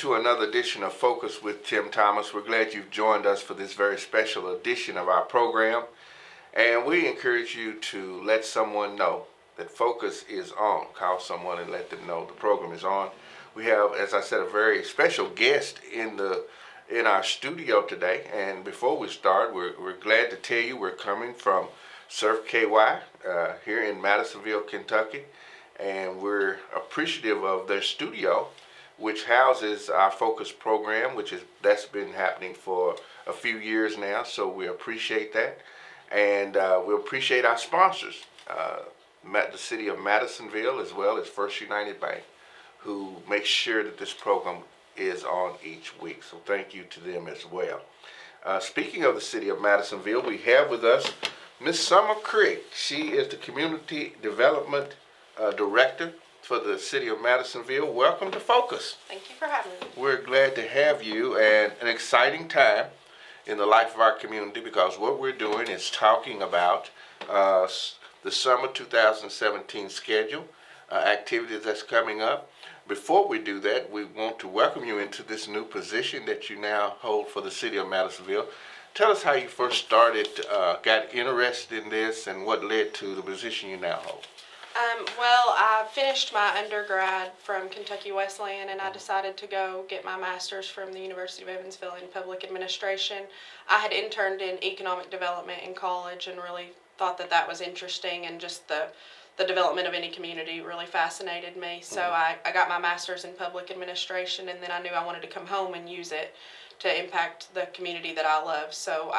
to another edition of Focus with Tim Thomas. We're glad you've joined us for this very special edition of our program. And we encourage you to let someone know that Focus is on. Call someone and let them know the program is on. We have, as I said, a very special guest in our studio today. And before we start, we're glad to tell you we're coming from Surf KY here in Madisonville, Kentucky. And we're appreciative of their studio, which houses our Focus program, that's been happening for a few years now, so we appreciate that. And we appreciate our sponsors, the city of Madisonville, as well as First United Bank, who make sure that this program is on each week. So thank you to them as well. Speaking of the city of Madisonville, we have with us Miss Summer Crick. She is the Community Development Director for the city of Madisonville. Welcome to Focus. Thank you for having me. We're glad to have you, and an exciting time in the life of our community, because what we're doing is talking about the summer 2017 schedule, activities that's coming up. Before we do that, we want to welcome you into this new position that you now hold for the city of Madisonville. Tell us how you first started, got interested in this, and what led to the position you now hold. Well, I finished my undergrad from Kentucky Wesleyan, and I decided to go get my master's from the University of Evansville in public administration. I had interned in economic development in college and really thought that was interesting, and just the development of any community really fascinated me. So I got my master's in public administration, and then I knew I wanted to come home and use it to impact the community that I love. So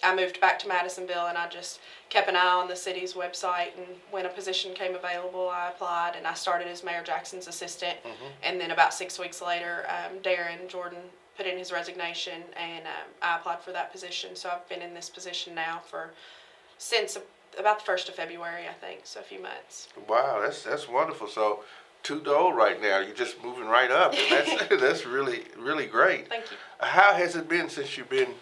I moved back to Madisonville, and I just kept an eye on the city's website, and when a position came available, I applied, and I started as Mayor Jackson's assistant. And then about 6 weeks later, Darren Jordan put in his resignation, and I applied for that position. So I've been in this position now since about the 1st of February, I think, so a few months. Wow, that's wonderful. So 2 to 0 right now. You're just moving right up, and that's really, really great. Thank you. How has it been since you've been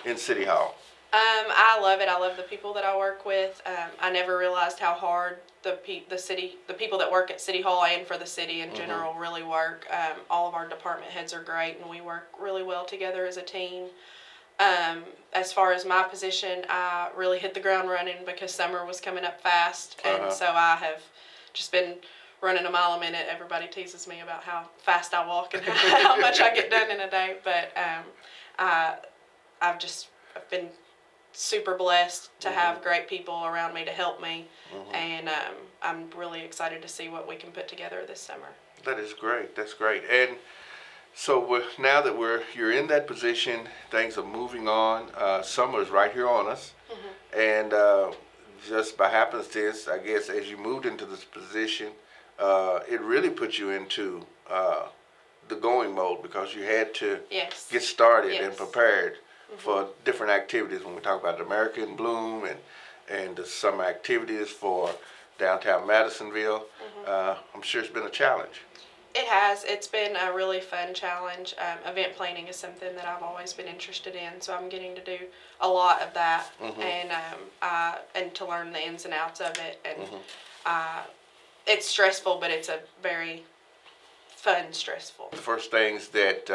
in City Hall? I love it. I love the people that I work with. I never realized how hard the people that work at City Hall and for the city in general really work. All of our department heads are great, and we work really well together as a team. As far as my position, I really hit the ground running because summer was coming up fast, and so I have just been running a mile a minute. Everybody teases me about how fast I walk and how much I get done in a day, but I've been super blessed to have great people around me to help me, and I'm really excited to see what we can put together this summer. That is great. That's great. And so now that you're in that position, things are moving on. Summer is right here on us, and just by happenstance, I guess, as you moved into this position, it really put you into the going mode, because you had to get started and prepared for different activities. When we talk about America in Bloom and the summer activities for downtown Madisonville, I'm sure it's been a challenge. It has. It's been a really fun challenge. Event planning is something that I've always been interested in, so I'm getting to do a lot of that, and to learn the ins and outs of it. And it's stressful, but it's a very fun stressful. The first things that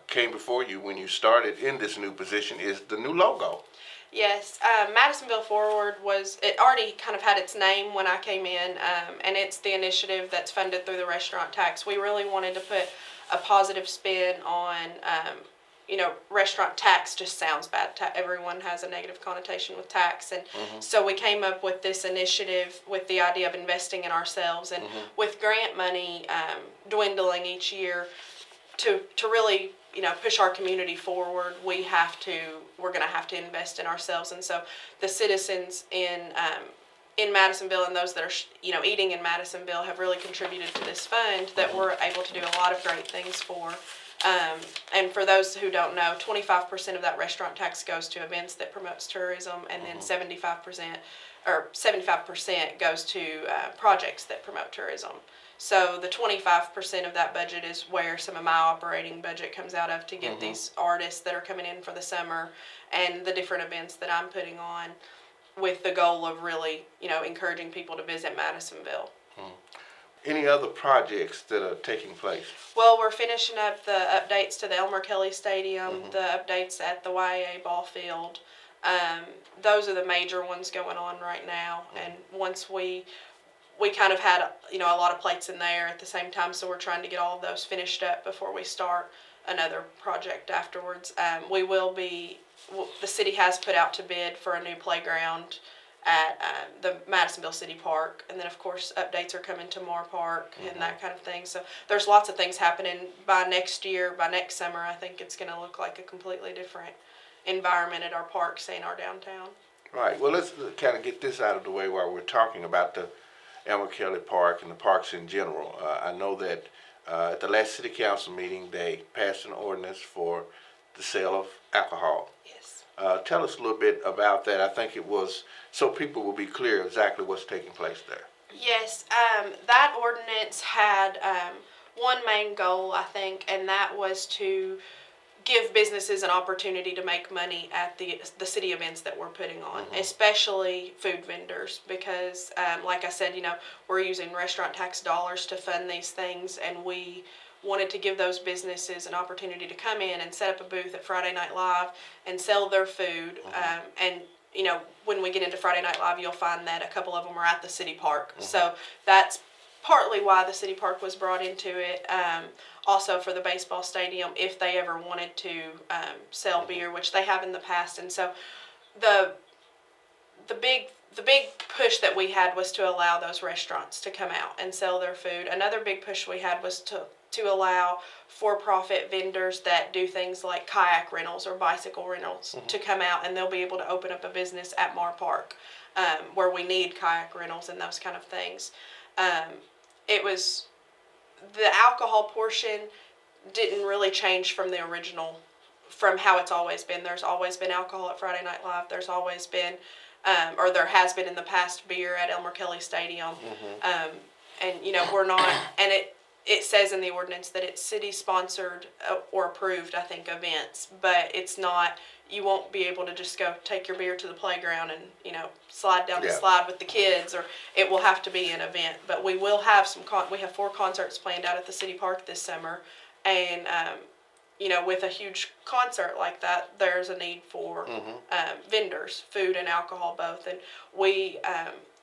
came before you when you started in this new position is the new logo. Yes, Madisonville Forward it already kind of had its name when I came in, and it's the initiative that's funded through the restaurant tax. We really wanted to put a positive spin on, restaurant tax just sounds bad. Everyone has a negative connotation with tax, and so we came up with this initiative with the idea of investing in ourselves, and with grant money dwindling each year, to really push our community forward, we're going to have to invest in ourselves. And so the citizens in Madisonville, and those that are eating in Madisonville, have really contributed to this fund that we're able to do a lot of great things for. And for those who don't know, 25% of that restaurant tax goes to events that promotes tourism, and then 75% goes to projects that promote tourism. So the 25% of that budget is where some of my operating budget comes out of, to get these artists that are coming in for the summer and the different events that I'm putting on, with the goal of really, encouraging people to visit Madisonville. any other projects that are taking place? Well, we're finishing up the updates to the Elmer Kelly Stadium, the updates at the YA ball field. Those are the major ones going on right now. And once we kind of had, a lot of plates in there at the same time, so we're trying to get all of those finished up before we start another project afterwards. The city has put out to bid for a new playground at the Madisonville City Park, and then of course updates are coming to Moore Park and that kind of thing. So there's lots of things happening. By next summer, I think it's going to look like a completely different environment at our parks and our downtown. Right. Well, let's kind of get this out of the way while we're talking about the Elmer Kelly Park and the parks in general. I know that at the last city council meeting, they passed an ordinance for the sale of alcohol. Yes. Tell us a little bit about that. I think it was so people will be clear exactly what's taking place there. Yes. That ordinance had one main goal, I think, and that was to give businesses an opportunity to make money at the city events that we're putting on, especially food vendors, because like I said, we're using restaurant tax dollars to fund these things, and we wanted to give those businesses an opportunity to come in and set up a booth at Friday Night Live and sell their food. And when we get into Friday Night Live, you'll find that a couple of them are at the city park. So that's partly why the city park was brought into it. Also for the baseball stadium, if they ever wanted to sell beer, which they have in the past. And so the big push that we had was to allow those restaurants to come out and sell their food. Another big push we had was to allow for-profit vendors that do things like kayak rentals or bicycle rentals to come out, and they'll be able to open up a business at Mar Park, where we need kayak rentals and those kind of things. It was the alcohol portion didn't really change from the original, from how it's always been. There's always been alcohol at Friday Night Live. There's always been, or there has been in the past, beer at Elmer Kelly Stadium. And we're not, and it says in the ordinance that it's city sponsored or approved, I think, events, but it's not. You won't be able to just go take your beer to the playground and slide down the slide with the kids, or it will have to be an event. But we will have we have 4 concerts planned out at the city park this summer, and with a huge concert like that, there's a need for vendors, food and alcohol both, and we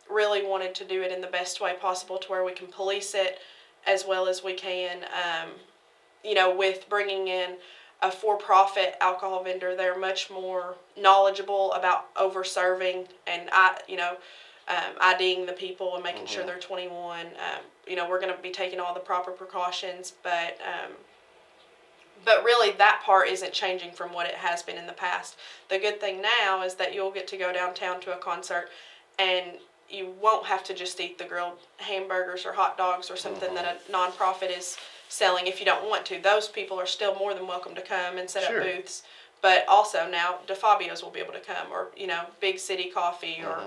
really wanted to do it in the best way possible to where we can police it as well as we can. With bringing in a for-profit alcohol vendor, they're much more knowledgeable about over-serving and IDing the people and making sure they're 21. We're going to be taking all the proper precautions, but really that part isn't changing from what it has been in the past. The good thing now is that you'll get to go downtown to a concert, and you won't have to just eat the grilled hamburgers or hot dogs or something that a nonprofit is selling if you don't want to. Those people are still more than welcome to come and set up booths. But also now DeFabio's will be able to come, or Big City Coffee, or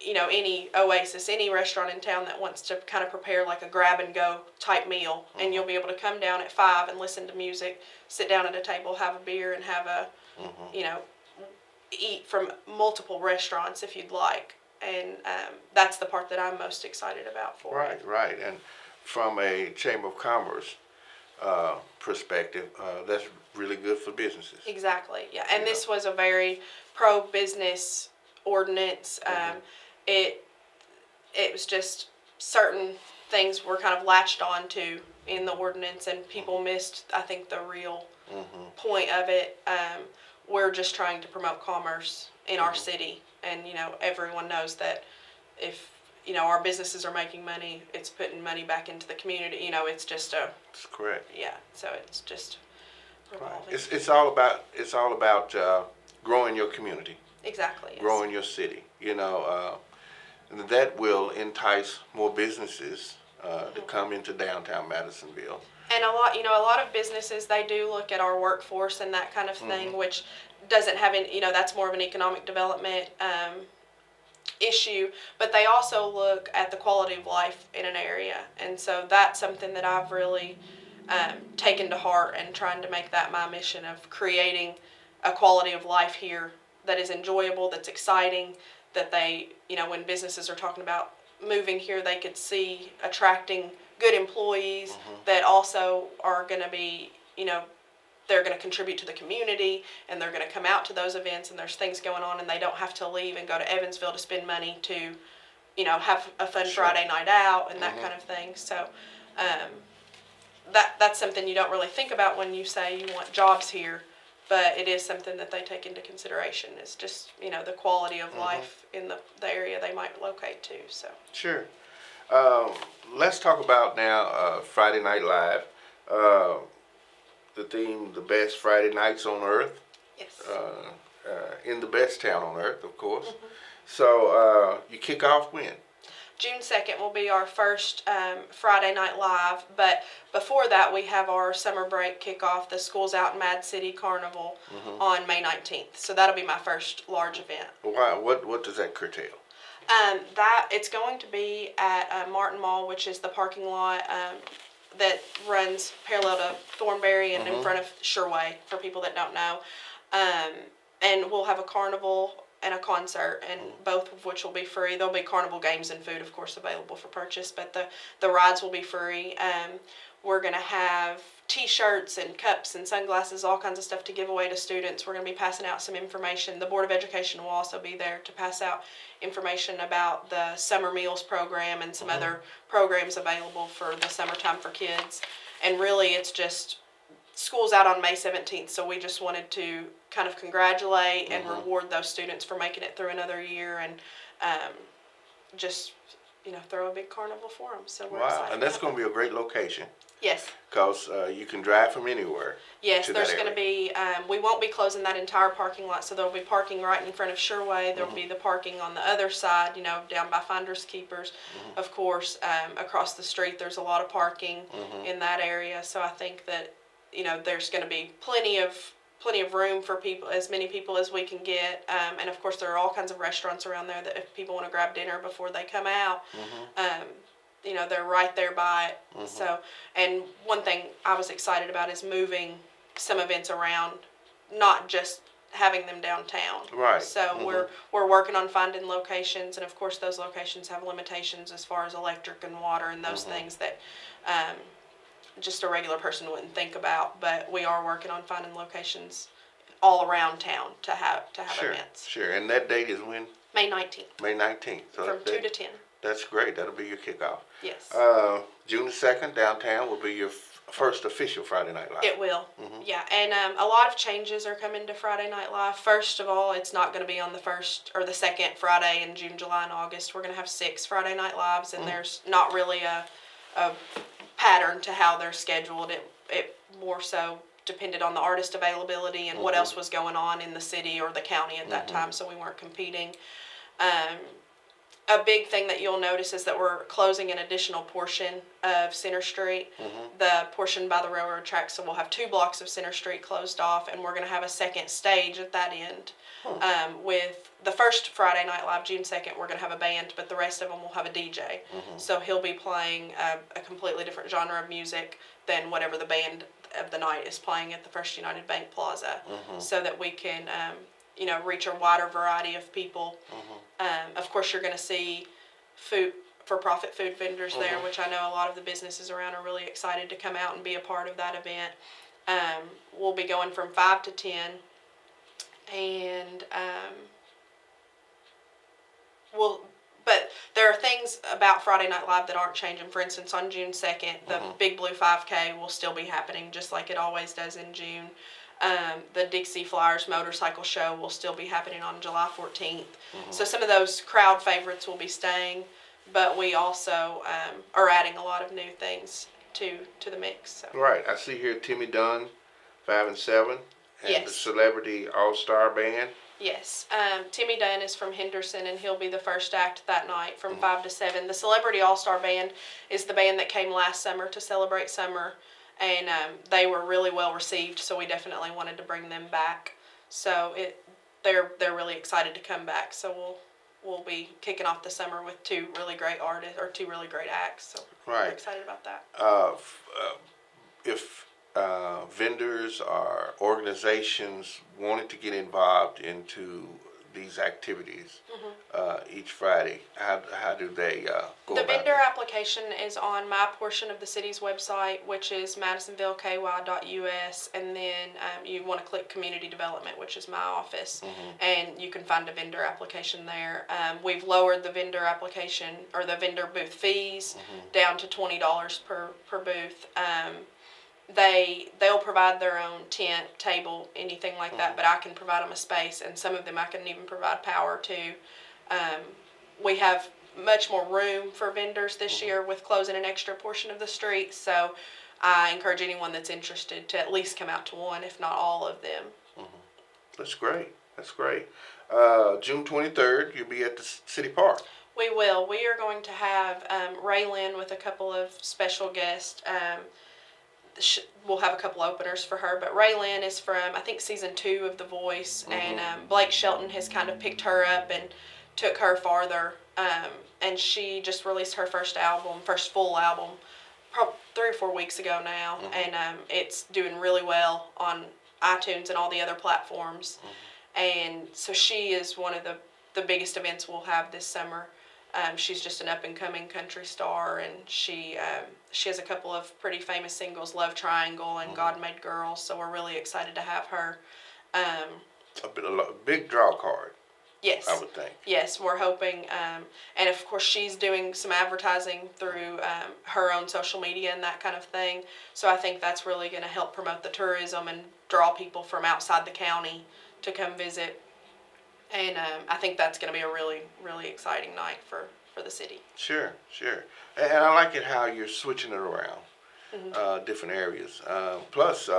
any Oasis, any restaurant in town that wants to kind of prepare like a grab and go type meal, and you'll be able to come down at 5 and listen to music, sit down at a table, have a beer, and have a eat from multiple restaurants if you'd like. And that's the part that I'm most excited about for it. Right. And from a Chamber of Commerce perspective, that's really good for businesses. Exactly, yeah. And this was a very pro-business ordinance. It was just certain things were kind of latched onto in the ordinance, and people missed, I think, the real point of it. We're just trying to promote commerce in our city, and everyone knows that if our businesses are making money, it's putting money back into the community. It's just That's correct. Yeah, so it's just revolving. Right. It's all about growing your community. Exactly. Yes. Growing your city. And that will entice more businesses to come into downtown Madisonville. And a lot of businesses, they do look at our workforce and that kind of thing, which doesn't have any, that's more of an economic development issue, but they also look at the quality of life in an area. And so that's something that I've really taken to heart, and trying to make that my mission of creating a quality of life here that is enjoyable, that's exciting, that they, when businesses are talking about moving here, they could see attracting good employees that also are going to be, they're going to contribute to the community, and they're going to come out to those events, and there's things going on, and they don't have to leave and go to Evansville to spend money to, have a fun Friday night out and that kind of thing. So that's something you don't really think about when you say you want jobs here, but it is something that they take into consideration. It's just, the quality of life in the area they might locate to. So Sure. Let's talk about now Friday Night Live. The theme, the best Friday nights on earth. yes. In the best town on earth, of course. So you kick off when? June 2nd will be our first Friday Night Live, but before that we have our summer break kickoff, the Schools Out in Mad City Carnival on May 19th. So that'll be my first large event. Why? What does that curtail? That it's going to be at Martin Mall, which is the parking lot that runs parallel to Thornberry and in front of Sherway, for people that don't know. And we'll have a carnival and a concert, and both of which will be free. There'll be carnival games and food, of course, available for purchase, but the rides will be free. We're going to have T-shirts and cups and sunglasses, all kinds of stuff to give away to students. We're going to be passing out some information. The Board of Education will also be there to pass out information about the summer meals program and some other programs available for the summertime for kids. And really, it's just school's out on May 17th, so we just wanted to kind of congratulate and reward those students for making it through another year, and just throw a big carnival for them. So we're excited. And that's going to be a great location. Yes. Because you can drive from anywhere. Yes, to there's that going to be, we won't be closing that entire parking lot, so there'll be parking right in front of Sherway. There'll be the parking on the other side, down by Finders Keepers. Of course, across the street, there's a lot of parking in that area. So I think that, there's going to be plenty of room for people, as many people as we can get. And of course, there are all kinds of restaurants around there that if people want to grab dinner before they come out, they're right there by it. So, and one thing I was excited about is moving some events around, not just having them downtown. Right. So we're working on finding locations, and of course those locations have limitations as far as electric and water and those things that just a regular person wouldn't think about. But we are working on finding locations all around town to have events. Sure. And that date is when? May 19th. May 19th. So from 2 to 10. That's great. That'll be your kickoff. Yes. June the 2nd, downtown, will be your first official Friday Night Live. It will. Yeah. And a lot of changes are coming to Friday Night Live. First of all, it's not going to be on the first or the second Friday in June, July, and August. We're going to have 6 Friday Night Lives, and there's not really a pattern to how they're scheduled. It more so depended on the artist availability and what else was going on in the city or the county at that time, so we weren't competing. A big thing that you'll notice is that we're closing an additional portion of Center Street, the portion by the railroad tracks. So we'll have 2 blocks of Center Street closed off, and we're going to have a second stage at that end. With the first Friday Night Live, June 2nd, we're going to have a band, but the rest of them will have a DJ. So he'll be playing a completely different genre of music than whatever the band of the night is playing at the First United Bank Plaza, so that we can reach a wider variety of people. Of course, you're going to see for-profit food vendors there, which I know a lot of the businesses around are really excited to come out and be a part of that event. We'll be going from 5 to 10, and but there are things about Friday Night Live that aren't changing. For instance, on June 2nd, the Big Blue 5K will still be happening just like it always does in June. The Dixie Flyers Motorcycle Show will still be happening on July 14th. So some of those crowd favorites will be staying, but we also are adding a lot of new things to the mix. So. Right. I see here Timmy Dunn, 5 and 7, and the Celebrity All-Star Band. Yes. Timmy Dunn is from Henderson, and he'll be the first act that night from 5 to 7. The Celebrity All-Star Band is the band that came last summer to celebrate summer, and they were really well received, so we definitely wanted to bring them back. So they're really excited to come back. So we'll be kicking off the summer with 2 really great artists, or 2 really great acts. So we're excited about that. If vendors or organizations wanted to get involved into these activities each Friday? How do they go The about vendor that? application is on my portion of the city's website, which is madisonvilleky.us, and then you want to click community development, which is my office, and you can find a vendor application there. We've lowered the vendor application or the vendor booth fees down to $20 per booth. They'll provide their own tent, table, anything like that, but I can provide them a space, and some of them I can even provide power to. We have much more room for vendors this year with closing an extra portion of the street, so I encourage anyone that's interested to at least come out to one, if not all of them. That's great. That's great. June 23rd, you'll be at the city park. We will. We are going to have Ray Lynn with a couple of special guests. We'll have a couple openers for her, but Ray Lynn is from, I think, season 2 of The Voice, and Blake Shelton has kind of picked her up and took her farther, and she just released her first full album, probably 3 or 4 weeks ago now, and it's doing really well on iTunes and all the other platforms, and so she is one of the biggest events we'll have this summer. She's just an up-and-coming country star, and she has a couple of pretty famous singles, Love Triangle and God Made Girls, so we're really excited to have her. A big draw card. Yes. I would think. Yes, we're hoping, and of course she's doing some advertising through her own social media and that kind of thing, so I think that's really going to help promote the tourism and draw people from outside the county to come visit. And I think that's going to be a really, really exciting night for the city. Sure. And I like it how you're switching it around, different areas. Plus,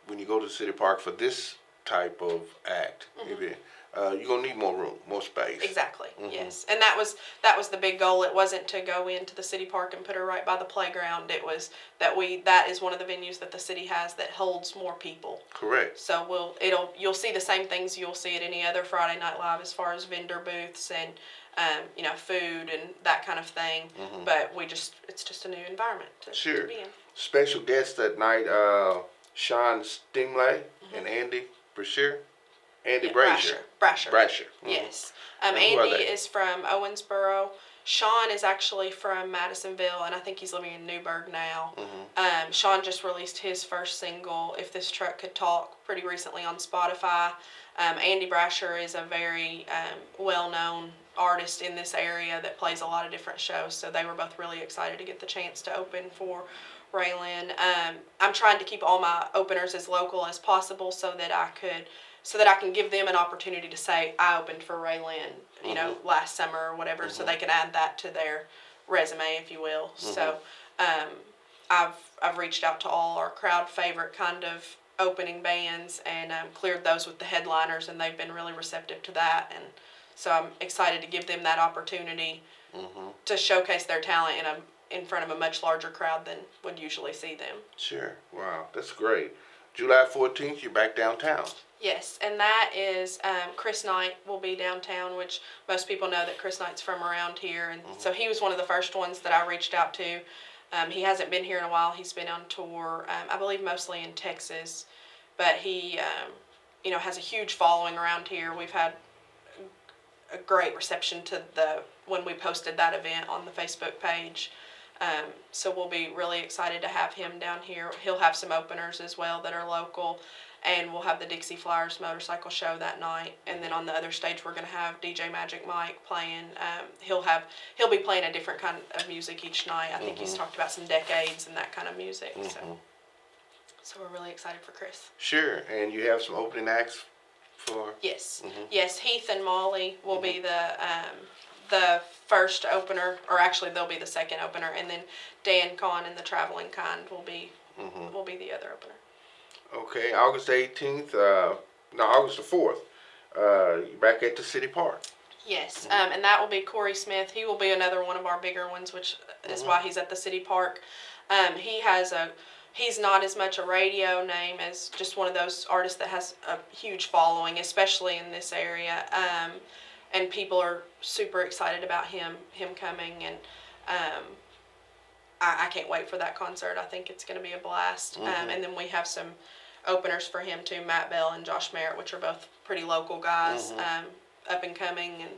when you go to the city park for this type of act, maybe, you're going to need more room, more space. Exactly, yes. And that was the big goal. It wasn't to go into the city park and put her right by the playground. It was that is one of the venues that the city has that holds more people. Correct. So you'll see the same things you'll see at any other Friday Night Live as far as vendor booths and food and that kind of thing. But it's just a new environment to be in. Special guests that night, Sean Stingley and Andy Brashear. Brasher. Yes. And who Andy are they? is from Owensboro. Sean is actually from Madisonville, and I think he's living in Newburgh now. Sean just released his first single, If This Truck Could Talk, pretty recently on Spotify. Andy Brasher is a very well-known artist in this area that plays a lot of different shows, so they were both really excited to get the chance to open for Raylan. I'm trying to keep all my openers as local as possible so that I can give them an opportunity to say I opened for Raylan, last summer or whatever, so they can add that to their resume, if you will. So I've reached out to all our crowd favorite kind of opening bands and cleared those with the headliners, and they've been really receptive to that, and so I'm excited to give them that opportunity to showcase their talent in front of a much larger crowd than would usually see them. Sure. Wow, that's great. July 14th, you're back downtown. Yes, and that is Chris Knight will be downtown, which most people know that Chris Knight's from around here, and so he was one of the first ones that I reached out to. He hasn't been here in a while. He's been on tour, I believe mostly in Texas, but he, has a huge following around here. We've had a great reception to when we posted that event on the Facebook page. So we'll be really excited to have him down here. He'll have some openers as well that are local, and we'll have the Dixie Flyers motorcycle show that night. And then on the other stage, we're going to have DJ Magic Mike playing. He'll be playing a different kind of music each night. I think he's talked about some decades and that kind of music. So we're really excited for Chris. Sure, and you have some opening acts for. Yes, yes. Heath and Molly will be the first opener, or actually they'll be the second opener, and then Dan Kahn and the Traveling Kind will be the other opener. Okay, August 18th, August the 4th, you're back at the city park. Yes, and that will be Corey Smith. He will be another one of our bigger ones, which is why he's at the city park. He's not as much a radio name as just one of those artists that has a huge following, especially in this area. And people are super excited about him coming, and I can't wait for that concert. I think it's going to be a blast. And then we have some openers for him too, Matt Bell and Josh Merritt, which are both pretty local guys, up and coming, and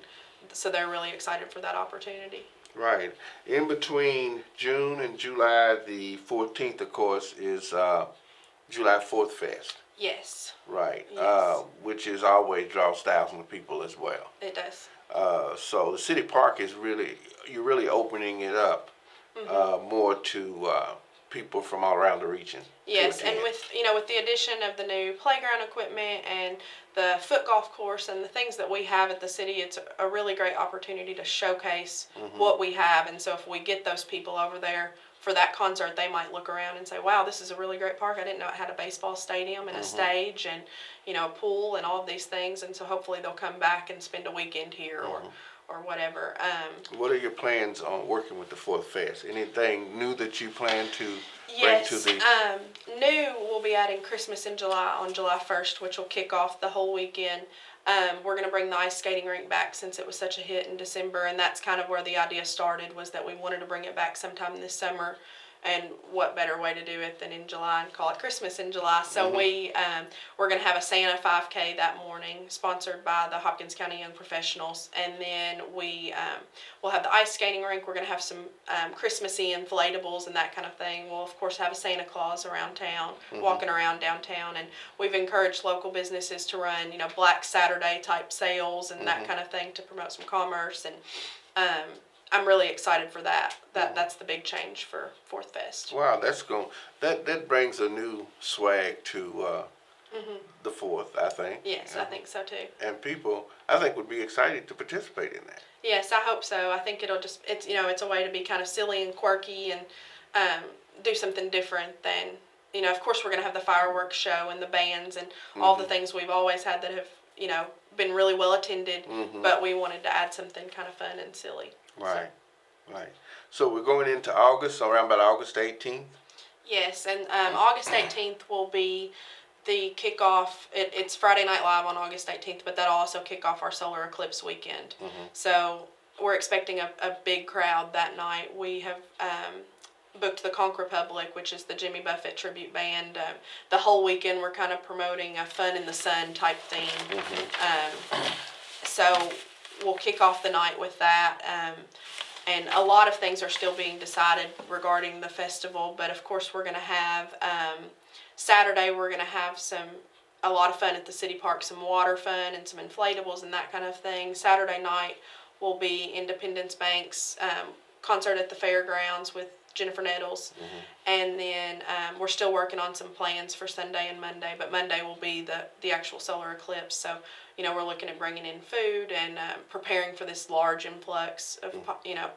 so they're really excited for that opportunity. Right. In between June and July the 14th, of course, is July 4th Fest. Yes. Right. Yes. Which is always draws thousands of people as well. It does. So the city park is you're really opening it up more to people from all around the region. Yes, and with the addition of the new playground equipment and the foot golf course and the things that we have at the city, it's a really great opportunity to showcase what we have. And so if we get those people over there for that concert, they might look around and say, wow, this is a really great park. I didn't know it had a baseball stadium and a stage and, a pool and all of these things. And so hopefully they'll come back and spend a weekend here or whatever. What are your plans on working with the Fourth Fest? Anything new that you plan to Yes, bring to the... new, we'll be adding Christmas in July on July 1st, which will kick off the whole weekend. We're going to bring the ice skating rink back since it was such a hit in December, and that's kind of where the idea started, was that we wanted to bring it back sometime this summer. And what better way to do it than in July and call it Christmas in July? So we're going to have a Santa 5K that morning, sponsored by the Hopkins County Young Professionals, and then we'll have the ice skating rink. We're going to have some Christmassy inflatables and that kind of thing. We'll of course have a Santa Claus around town, walking around downtown, and we've encouraged local businesses to run Black Saturday type sales and that kind of thing to promote some commerce. And I'm really excited for that. That's the big change for Fourth Fest. Wow, that brings a new swag to the Fourth, I think. Yes, I think so too. And people, I think, would be excited to participate in that. Yes, I hope so. I think it's a way to be kind of silly and quirky and do something different than, of course we're going to have the fireworks show and the bands and all the things we've always had that have, been really well attended, but we wanted to add something kind of fun and silly. Right, right. So we're going into August, around about August 18th? Yes, and August 18th will be the kickoff. It's Friday Night Live on August 18th, but that'll also kick off our solar eclipse weekend. So we're expecting a big crowd that night. We have booked the Conch Republic, which is the Jimmy Buffett tribute band. The whole weekend we're kind of promoting a fun in the sun type theme. So we'll kick off the night with that. And a lot of things are still being decided regarding the festival, but of course we're going to have Saturday we're going to have a lot of fun at the city park, some water fun and some inflatables and that kind of thing. Saturday night will be Independence Bank's concert at the fairgrounds with Jennifer Nettles, and then we're still working on some plans for Sunday and Monday, but Monday will be the actual solar eclipse. So we're looking at bringing in food and preparing for this large influx of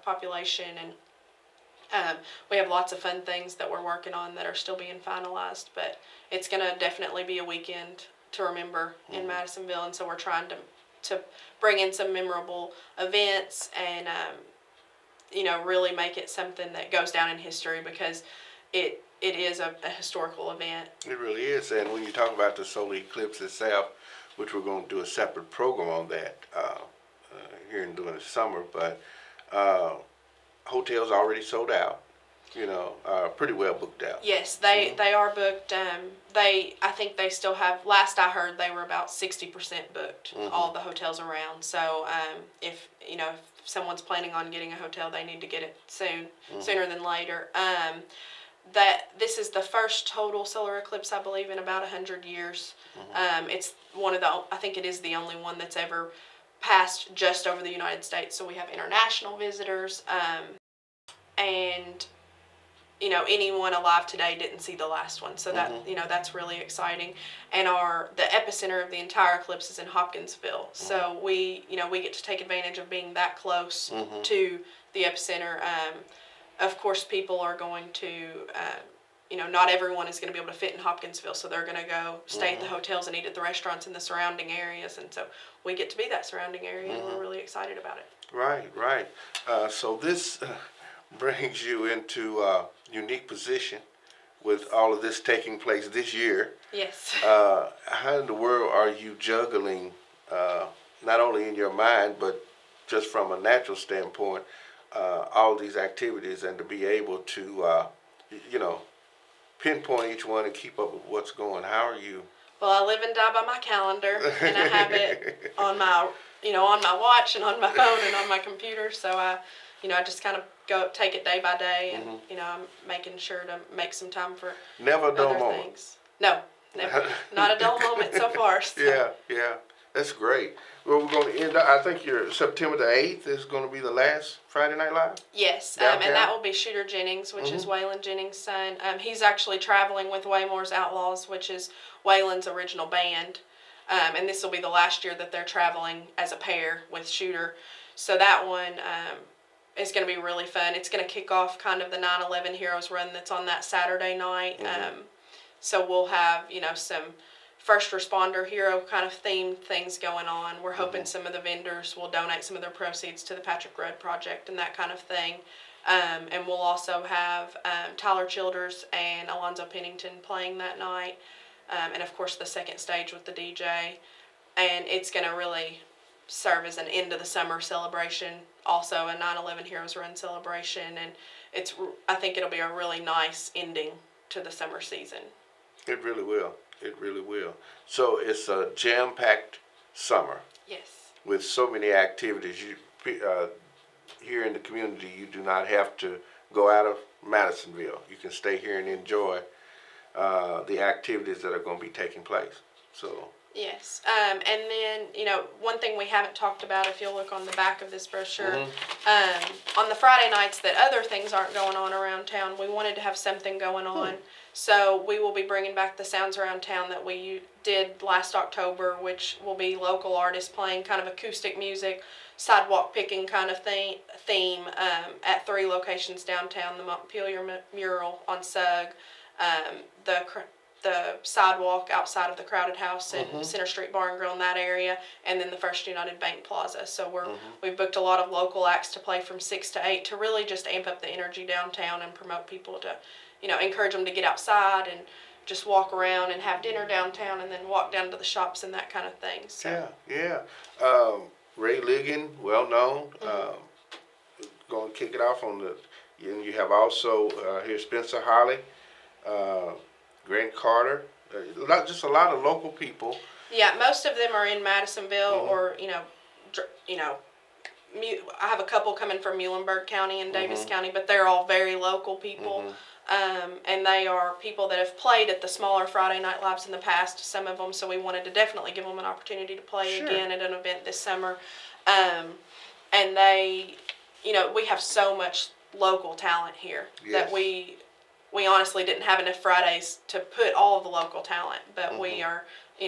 population, and we have lots of fun things that we're working on that are still being finalized, but it's going to definitely be a weekend to remember in Madisonville, and so we're trying to bring in some memorable events and really make it something that goes down in history, because it is a historical event. It really is. And when you talk about the solar eclipse itself, which we're going to do a separate program on that here during the summer, but hotels already sold out, pretty well booked out. Yes, they are booked. I think they still have, last I heard, they were about 60% booked, all the hotels around. So if someone's planning on getting a hotel, they need to get it sooner than later. That this is the first total solar eclipse, I believe, in about 100 years. It's I think it is the only one that's ever passed just over the United States. So we have international visitors, and anyone alive today didn't see the last one. So that that's really exciting. And the epicenter of the entire eclipse is in Hopkinsville. So we get to take advantage of being that close to the epicenter. Of course, people are going to, not everyone is going to be able to fit in Hopkinsville, so they're going to go stay at the hotels and eat at the restaurants in the surrounding areas, and so we get to be that surrounding area, and we're really excited about it. Right. So this brings you into a unique position with all of this taking place this year. Yes. How in the world are you juggling, not only in your mind, but just from a natural standpoint, all these activities, and to be able to, pinpoint each one and keep up with what's going? How are you? Well, I live and die by my calendar, and I have it on my, on my watch and on my phone and on my computer. So I just kind of take it day by day, and I'm making sure to make some time for Never a dull other moment. things. No, never, not a dull moment so far. So. Yeah, that's great. Well, we're going to end. I think September the 8th is going to be the last Friday Night Live. Yes, Downtown? and that will be Shooter Jennings, which is Waylon Jennings' son. He's actually traveling with Waymore's Outlaws, which is Waylon's original band. And this will be the last year that they're traveling as a pair with Shooter. So that one is going to be really fun. It's going to kick off kind of the 9/11 Heroes Run that's on that Saturday night. So we'll have, some first responder hero kind of themed things going on. We're hoping some of the vendors will donate some of their proceeds to the Patrick Rudd Project and that kind of thing. And we'll also have Tyler Childers and Alonzo Pennington playing that night. And of course the second stage with the DJ. And it's going to really serve as an end of the summer celebration. Also a 9/11 Heroes Run celebration. And I think it'll be a really nice ending to the summer season. It really will. It really will. So it's a jam-packed summer. Yes. With so many activities. Here in the community, you do not have to go out of Madisonville. You can stay here and enjoy the activities that are going to be taking place. So. Yes. And then, one thing we haven't talked about, if you'll look on the back of this brochure, on the Friday nights that other things aren't going on around town, we wanted to have something going on. So we will be bringing back the Sounds Around Town that we did last October, which will be local artists playing kind of acoustic music, sidewalk picking kind of theme at 3 locations downtown, the Montpelier Mural on Sugg, the sidewalk outside of the Crowded House and Center Street Bar and Grill in that area, and then the First United Bank Plaza. So we've booked a lot of local acts to play from 6 to 8 to really just amp up the energy downtown and promote people to, encourage them to get outside and just walk around and have dinner downtown and then walk down to the shops and that kind of thing. So. Yeah. Ray Ligon, well known, going to kick it off on and you have also here Spencer Holly, Grant Carter, just a lot of local people. Yeah, most of them are in Madisonville or, I have a couple coming from Muhlenberg County and Davis County, but they're all very local people. And they are people that have played at the smaller Friday Night Lives in the past, some of them, so we wanted to definitely give them an opportunity to play again at an event this summer. And they, we have so much local talent here that we honestly didn't have enough Fridays to put all of the local talent, but we are,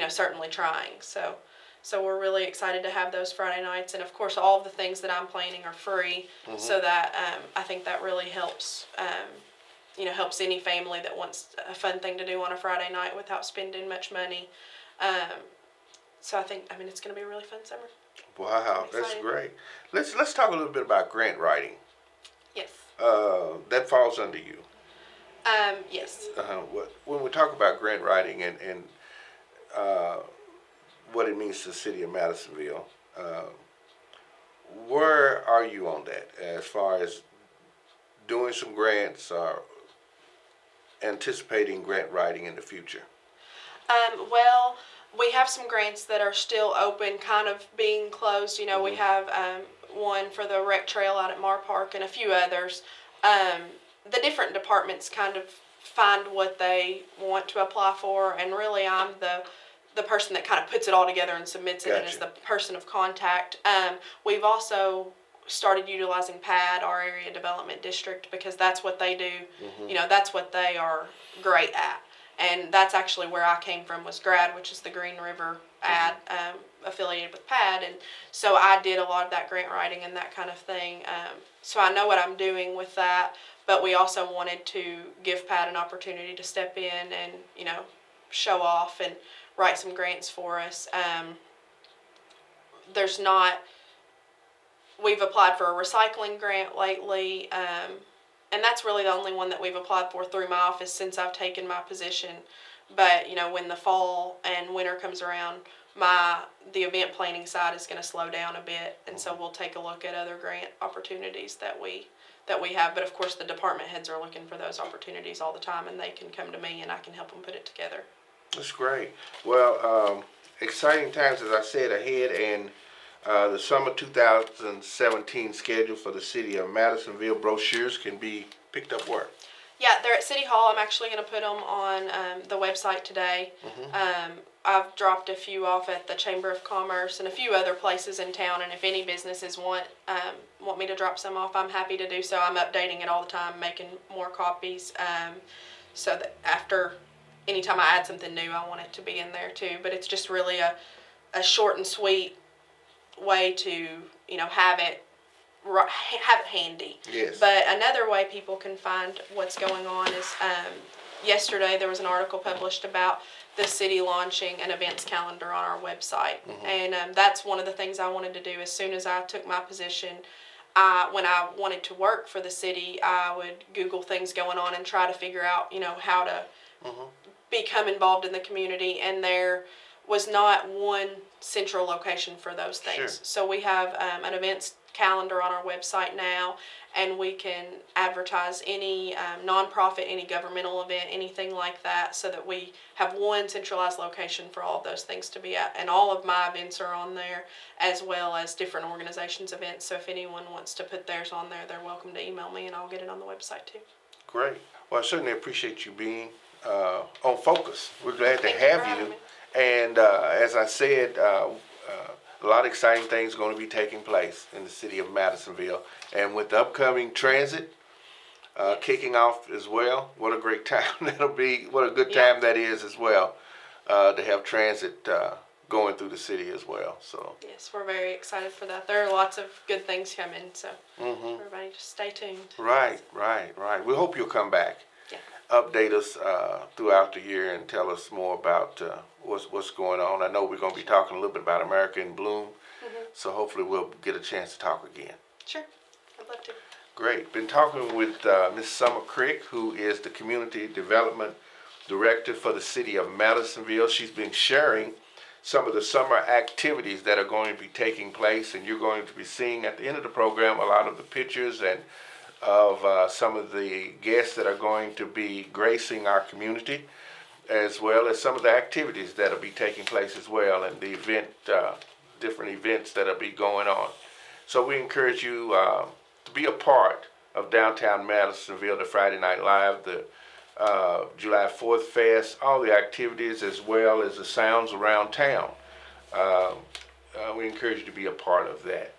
certainly trying. So we're really excited to have those Friday nights. And of course, all of the things that I'm planning are free, so that I think that really helps, helps any family that wants a fun thing to do on a Friday night without spending much money. So I think, it's going to be a really fun summer. Wow, that's great. Let's talk a little bit about grant writing. Yes. That falls under you. Yes. When we talk about grant writing and what it means to the city of Madisonville, where are you on that as far as doing some grants or anticipating grant writing in the future? Well, we have some grants that are still open, kind of being closed. We have one for the rec trail out at Mar Park and a few others. The different departments kind of find what they want to apply for, and really I'm the person that kind of puts it all together and submits it and is the person of contact. We've also started utilizing PAD, our area development district, because that's what they do. That's what they are great at. And that's actually where I came from, was GRAD, which is the Green River ad, affiliated with PAD. And so I did a lot of that grant writing and that kind of thing. So I know what I'm doing with that, but we also wanted to give PAD an opportunity to step in and, show off and write some grants for us. We've applied for a recycling grant lately, and that's really the only one that we've applied for through my office since I've taken my position. But, when the fall and winter comes around, the event planning side is going to slow down a bit, and so we'll take a look at other grant opportunities that we that we have. But of course, the department heads are looking for those opportunities all the time, and they can come to me and I can help them put it together. That's great. Well, exciting times, as I said, ahead, and the summer 2017 schedule for the city of Madisonville brochures can be picked up where? Yeah, they're at City Hall. I'm actually going to put them on the website today. I've dropped a few off at the Chamber of Commerce and a few other places in town. And if any businesses want me to drop some off, I'm happy to do so. I'm updating it all the time, making more copies, so that anytime I add something new, I want it to be in there too. But it's just really a short and sweet way to have it handy. Yes. But another way people can find what's going on is yesterday there was an article published about the city launching an events calendar on our website. And that's one of the things I wanted to do as soon as I took my position. When I wanted to work for the city, I would Google things going on and try to figure out how to become involved in the community, and there was not one central location for those things. Sure. So we have an events calendar on our website now, and we can advertise any nonprofit, any governmental event, anything like that, so that we have one centralized location for all of those things to be at. And all of my events are on there, as well as different organizations' events. So if anyone wants to put theirs on there, they're welcome to email me, and I'll get it on the website too. Great. Well, I certainly appreciate you being on Focus. We're glad to Thank you for have having you. me. And as I said, a lot of exciting things going to be taking place in the city of Madisonville. And with the upcoming transit kicking off as well, what a great time that'll be. What a good time that is as well, to have transit going through the city as well. So yes, we're very excited for that. There are lots of good things coming, so everybody just stay tuned. Right. We hope you'll come back. Yeah. Update us throughout the year and tell us more about what's going on. I know we're going to be talking a little bit about America in Bloom, so hopefully we'll get a chance to talk again. Sure, I'd love to. Great. Been talking with Ms. Summer Crick, who is the Community Development Director for the city of Madisonville. She's been sharing some of the summer activities that are going to be taking place, and you're going to be seeing at the end of the program a lot of the pictures and of some of the guests that are going to be gracing our community, as well as some of the activities that will be taking place as well, and the different events that will be going on. So we encourage you to be a part of Downtown Madisonville, the Friday Night Live, the July 4th Fest, all the activities, as well as the sounds around town. We encourage you to be a part of that.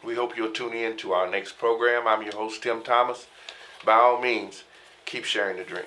We hope you'll tune in to our next program. I'm your host, Tim Thomas. By all means, keep sharing the dream.